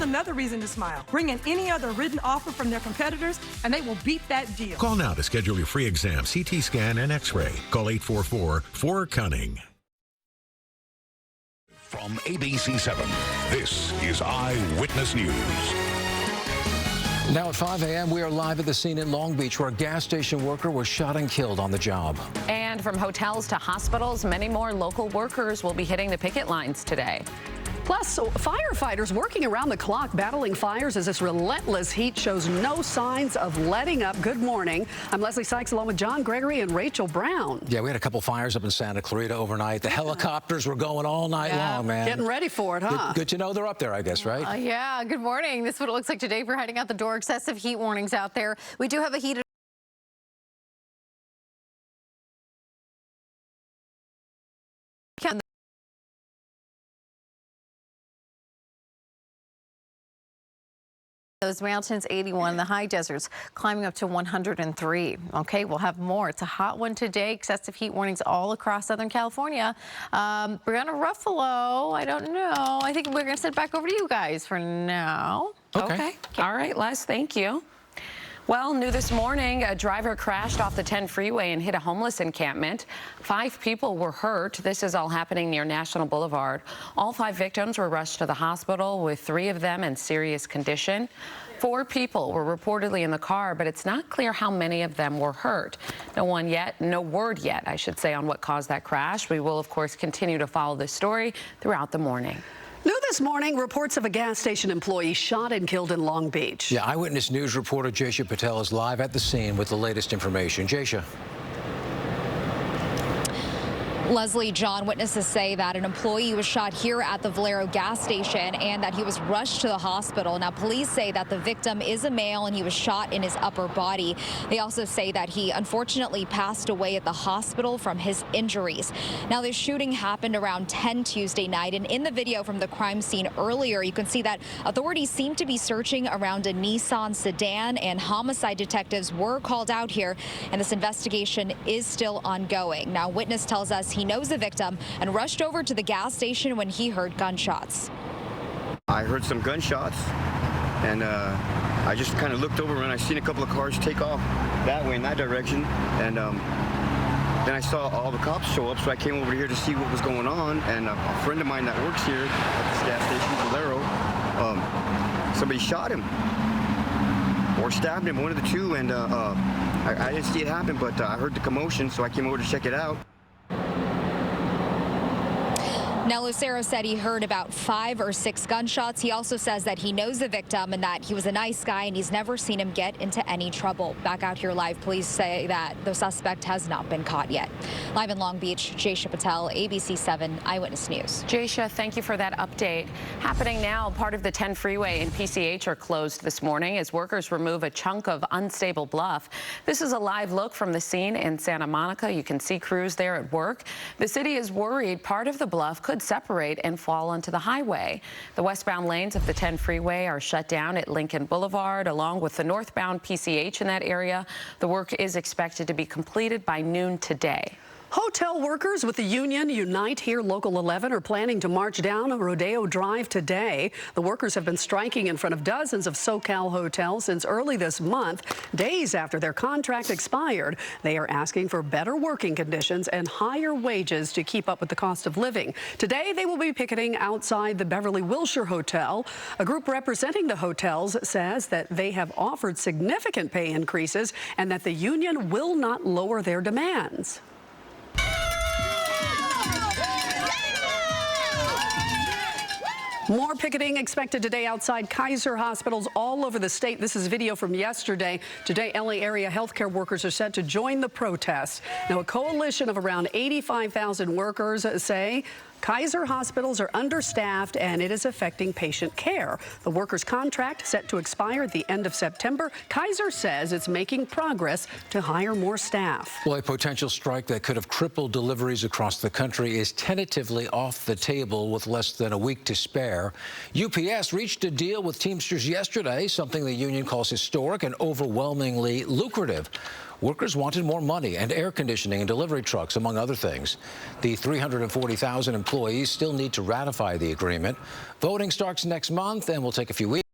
Another reason to smile. Bring in any other written offer from their competitors, and they will beat that deal. Call now to schedule your free exam, CT scan, and X-ray. Call 844-4CUNNING. From ABC 7, this is Eyewitness News. Now at 5 a.m., we are live at the scene in Long Beach where a gas station worker was shot and killed on the job. And from hotels to hospitals, many more local workers will be hitting the picket lines today. Plus, firefighters working around the clock battling fires as this relentless heat shows no signs of letting up. Good morning. I'm Leslie Sykes along with John Gregory and Rachel Brown. Yeah, we had a couple fires up in Santa Clarita overnight. The helicopters were going all night long, man. Getting ready for it, huh? Good to know they're up there, I guess, right? Yeah, good morning. This is what it looks like today for heading out the door. Excessive heat warnings out there. We do have a heated those mountains, 81, the high deserts climbing up to 103. Okay, we'll have more. It's a hot one today. Excessive heat warnings all across Southern California. Brianna Ruffalo, I don't know. I think we're going to send it back over to you guys for now. Okay. All right, Les, thank you. Well, new this morning, a driver crashed off the 10 freeway and hit a homeless encampment. 5 people were hurt. This is all happening near National Boulevard. All 5 victims were rushed to the hospital, with 3 of them in serious condition. 4 people were reportedly in the car, but it's not clear how many of them were hurt. No word yet, I should say, on what caused that crash. We will, of course, continue to follow this story throughout the morning. New this morning, reports of a gas station employee shot and killed in Long Beach. Yeah, Eyewitness News reporter Jaysha Patel is live at the scene with the latest information. Jaysha. Leslie, John, witnesses say that an employee was shot here at the Valero gas station and that he was rushed to the hospital. Now, police say that the victim is a male and he was shot in his upper body. They also say that he unfortunately passed away at the hospital from his injuries. Now, this shooting happened around 10 Tuesday night, and in the video from the crime scene earlier, you can see that authorities seem to be searching around a Nissan sedan, and homicide detectives were called out here, and this investigation is still ongoing. Now, witness tells us he knows the victim and rushed over to the gas station when he heard gunshots. I heard some gunshots, and I just kind of looked over and I seen a couple of cars take off that way in that direction, and then I saw all the cops show up, so I came over here to see what was going on. And a friend of mine that works here at this gas station, Valero, somebody shot him or stabbed him, one of the two, and I didn't see it happen, but I heard the commotion, so I came over to check it out. Now, Lucero said he heard about 5 or 6 gunshots. He also says that he knows the victim and that he was a nice guy and he's never seen him get into any trouble. Back out here live, police say that the suspect has not been caught yet. Live in Long Beach, Jaysha Patel, ABC 7 Eyewitness News. Jaysha, thank you for that update. Happening now, part of the 10 freeway and PCH are closed this morning as workers remove a chunk of unstable bluff. This is a live look from the scene in Santa Monica. You can see crews there at work. The city is worried part of the bluff could separate and fall onto the highway. The westbound lanes of the 10 freeway are shut down at Lincoln Boulevard, along with the northbound PCH in that area. The work is expected to be completed by noon today. Hotel workers with the union Unite Here Local 11 are planning to march down Rodeo Drive today. The workers have been striking in front of dozens of SoCal hotels since early this month, days after their contract expired. They are asking for better working conditions and higher wages to keep up with the cost of living. Today, they will be picketing outside the Beverly Wilshire Hotel. A group representing the hotels says that they have offered significant pay increases and that the union will not lower their demands. More picketing expected today outside Kaiser hospitals all over the state. This is video from yesterday. Today, LA area healthcare workers are set to join the protests. Now, a coalition of around 85,000 workers say Kaiser hospitals are understaffed and it is affecting patient care. The workers' contract set to expire at the end of September. Kaiser says it's making progress to hire more staff. Well, a potential strike that could have crippled deliveries across the country is tentatively off the table with less than a week to spare. UPS reached a deal with Teamsters yesterday, something the union calls historic and overwhelmingly lucrative. Workers wanted more money and air conditioning and delivery trucks, among other things. The 340,000 employees still need to ratify the agreement. Voting starts next month and will take a few weeks.